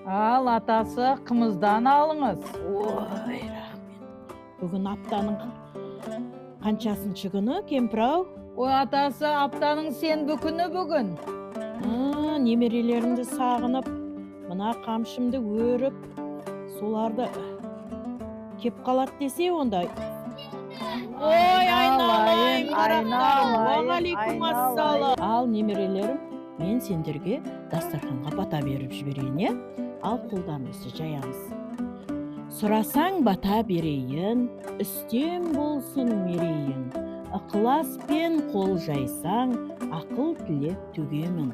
Ал атасы қымыздан алыңыз. Ой, рахмет. Бүгін аптаның қаншасыншы күні, кемпір-ау? Ой, атасы аптаның сенбі күні бүгін. Немерелерімді сағынып, мына қамшымды өріп, соларды кеп қалады десе онда. Ой, айналайын, уағалейкум ассалам. Ал, немерелерім, мен сендерге дастарханға бата беріп жіберейін, е? Ал, қолдарыңызды жаямыз. Сұрасаң бата берейін, үстем болсын мерейін. Ықыласпен қол жайсаң, ақыл тілеп төгемін.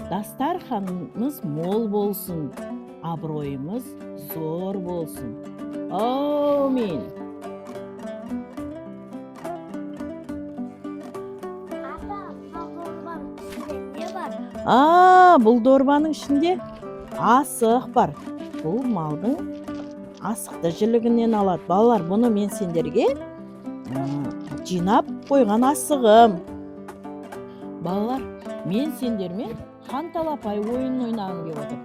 Дастарханымыз мол болсын, абыройымыз зор болсын. Аумин. Бұл дорбаның ішінде асық бар. Бұл малдың асықты жілігінен алады. Балалар, бұны мен сендерге жинап қойған асығым. Балалар, мен сендермен хан талапай ойынын ойнағым келіп отыр.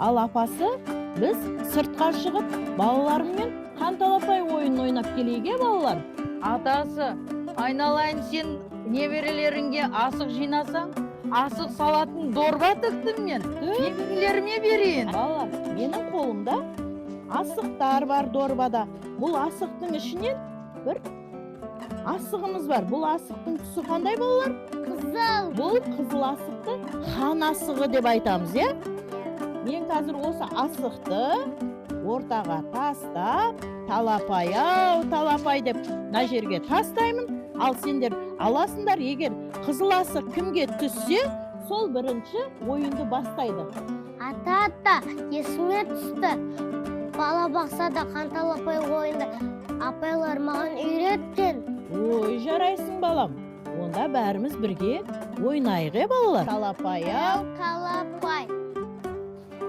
Ал апасы, біз сыртқа шығып, балаларыммен хан талапай ойынын ойнап келейік, балалар. Атасы, айналайын, сен немерелеріңге асық жинасаң, асық салатын дорба тіктім мен. Немерелеріме берейін. Балалар, менің қолымда асықтар бар дорбада. Бұл асықтың ішінен бір асығымыз бар. Бұл асықтың түсі қандай, балалар? Қызыл. Бұл қызыл асықты хан асығы деп айтамыз, е? Мен қазір осы асықты ортаға тастап, талапай деп мына жерге тастаймын. Ал сендер аласыңдар, егер қызыл асық кімге түссе, сол бірінші ойынды бастайды. Ата, есіме түсті. Бала бақсада хан талапай ойынды апайлар маған үйреткен. Ой, жарайсың балам. Онда бәріміз бірге ойнайық, балалар. Талапай.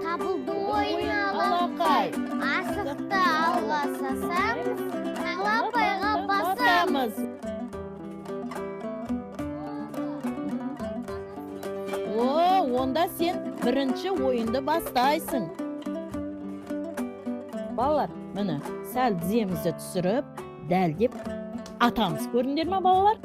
Табылды ойналып, асықты алға сасамыз, талапайға басамыз. Онда сен бірінші ойынды бастайсың. Балалар, міне, сәл тіземізді түсіріп, дәлдеп атамыз. Көріңдер ме, балалар?